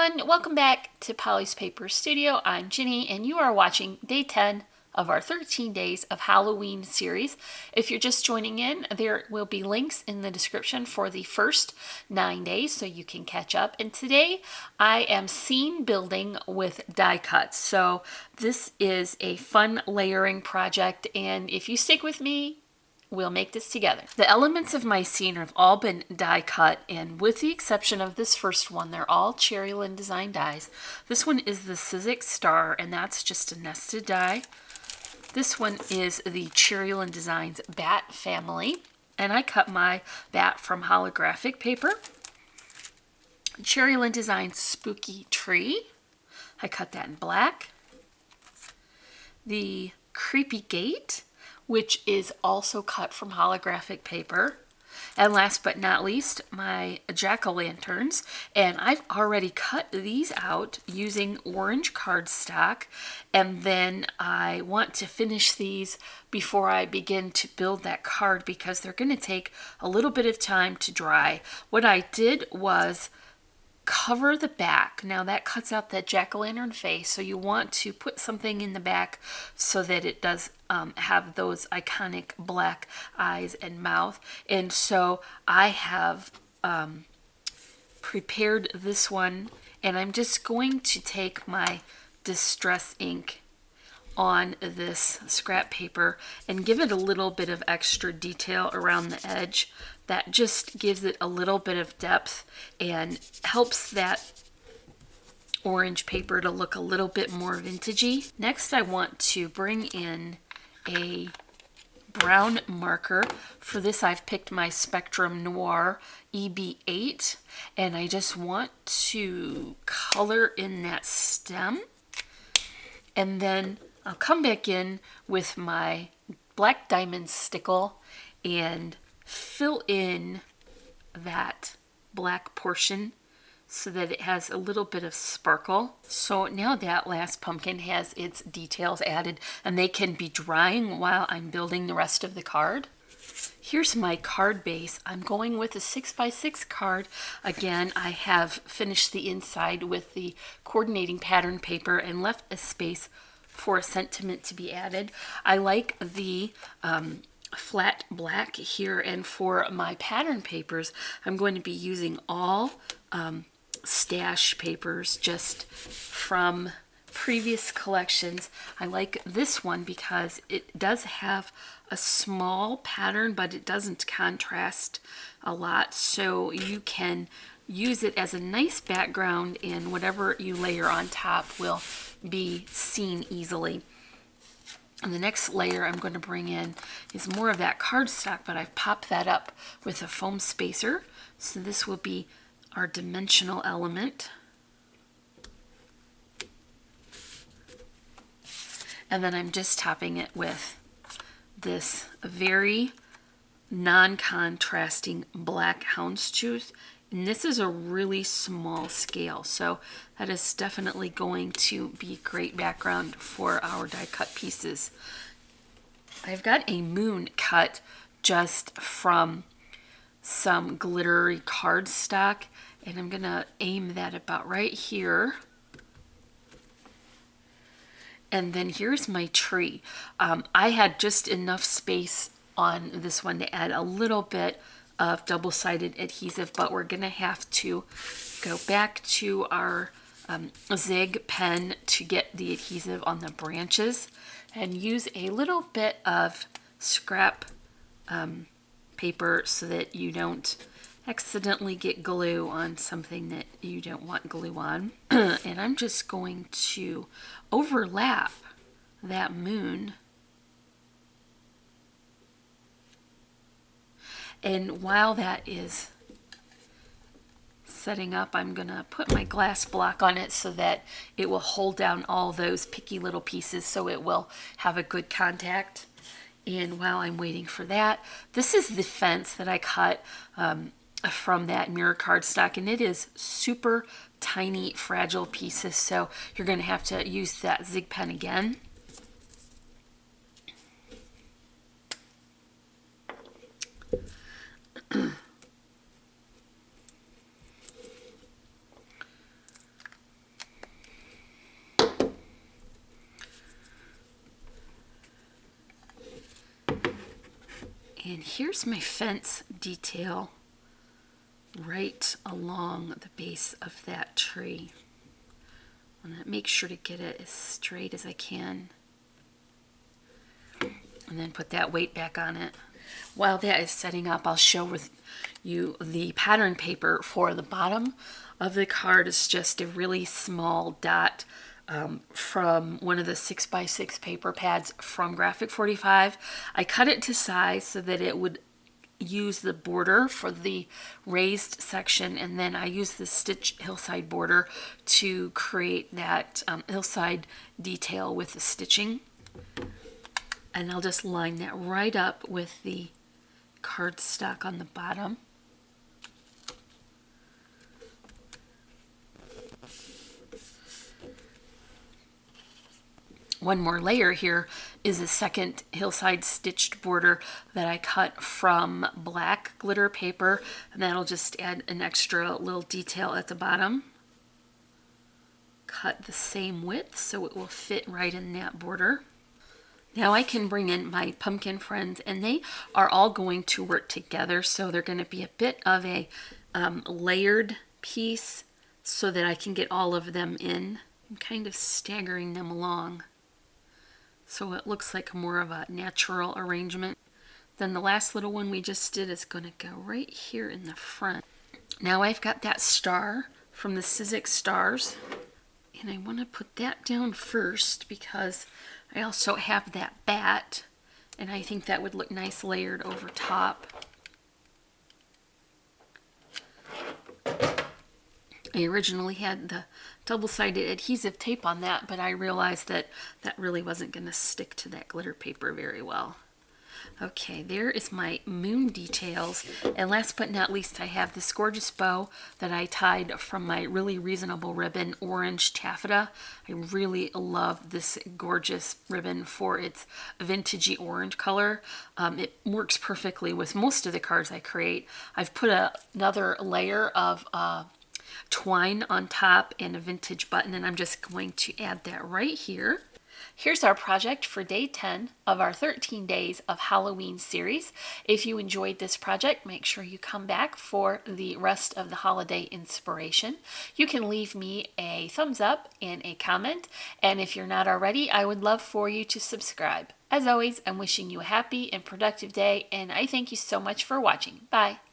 everyone, welcome back to Polly's Paper Studio. I'm Ginny and you are watching day 10 of our 13 days of Halloween series. If you're just joining in, there will be links in the description for the first 9 days so you can catch up. And today I am scene building with die cuts. So this is a fun layering project, and if you stick with me, we'll make this together. The elements of my scene have all been die cut, and with the exception of this first one, they're all Cherylyn design dies. This one is the Sizzix Star, and that's just a nested die. This one is the Cherylyn Designs Bat family, and I cut my bat from holographic paper. Cherylyn Designs Spooky Tree, I cut that in black. The Creepy Gate, which is also cut from holographic paper. And last but not least, my jack-o'-lanterns. And I've already cut these out using orange cardstock. And then I want to finish these before I begin to build that card because they're going to take a little bit of time to dry. What I did was cover the back. Now that cuts out that jack-o'-lantern face, so you want to put something in the back so that it does have those iconic black eyes and mouth. And so I have prepared this one, and I'm just going to take my distress ink on this scrap paper and give it a little bit of extra detail around the edge. That just gives it a little bit of depth and helps that orange paper to look a little bit more vintagey. Next, I want to bring in a brown marker. For this, I've picked my Spectrum Noir EB8, and I just want to color in that stem. And then I'll come back in with my black diamond stickle and fill in that black portion so that it has a little bit of sparkle. So now that last pumpkin has its details added, and they can be drying while I'm building the rest of the card. Here's my card base. I'm going with a 6x6 card. Again, I have finished the inside with the coordinating pattern paper and left a space for a sentiment to be added. I like the flat black here, and for my pattern papers I'm going to be using all stash papers just from previous collections. I like this one because it does have a small pattern, but it doesn't contrast a lot, so you can use it as a nice background, and whatever you layer on top will be seen easily. And the next layer I'm going to bring in is more of that cardstock, but I've popped that up with a foam spacer. So this will be our dimensional element. And then I'm just topping it with this very non-contrasting black houndstooth. And this is a really small scale, so that is definitely going to be great background for our die cut pieces. I've got a moon cut just from some glittery cardstock, and I'm gonna aim that about right here. And then here's my tree. I had just enough space on this one to add a little bit of double-sided adhesive, but we're gonna have to go back to our zig pen to get the adhesive on the branches and use a little bit of scrap paper so that you don't accidentally get glue on something that you don't want glue on. And I'm just going to overlap that moon. And while that is setting up, I'm going to put my glass block on it so that it will hold down all those picky little pieces so it will have a good contact. And while I'm waiting for that, this is the fence that I cut from that mirror cardstock, and it is super tiny, fragile pieces, so you're going to have to use that zig pen again. And here's my fence detail right along the base of that tree. I'm going to make sure to get it as straight as I can. And then put that weight back on it. While that is setting up, I'll share with you the pattern paper for the bottom of the card. Is just a really small dot from one of the 6x6 paper pads from Graphic 45. I cut it to size so that it would use the border for the raised section, and then I use the stitch hillside border to create that hillside detail with the stitching. And I'll just line that right up with the cardstock on the bottom. One more layer here is a second hillside stitched border that I cut from black glitter paper, and that'll just add an extra little detail at the bottom. Cut the same width so it will fit right in that border. Now I can bring in my pumpkin friends, and they are all going to work together, so they're going to be a bit of a layered piece so that I can get all of them in. I'm kind of staggering them along so it looks like more of a natural arrangement. Then the last little one we just did is going to go right here in the front. Now I've got that star from the Sizzix Stars, and I want to put that down first because I also have that bat, and I think that would look nice layered over top. I originally had the double-sided adhesive tape on that, but I realized that that really wasn't going to stick to that glitter paper very well. Okay, there is my moon details. And last but not least, I have this gorgeous bow that I tied from my Really Reasonable ribbon, orange taffeta. I really love this gorgeous ribbon for its vintagey orange color. It works perfectly with most of the cards I create. I've put another layer of twine on top and a vintage button, and I'm just going to add that right here. Here's our project for day 10 of our 13 days of Halloween series. If you enjoyed this project, make sure you come back for the rest of the holiday inspiration. You can leave me a thumbs up and a comment, and if you're not already, I would love for you to subscribe. As always, I'm wishing you a happy and productive day, and I thank you so much for watching. Bye.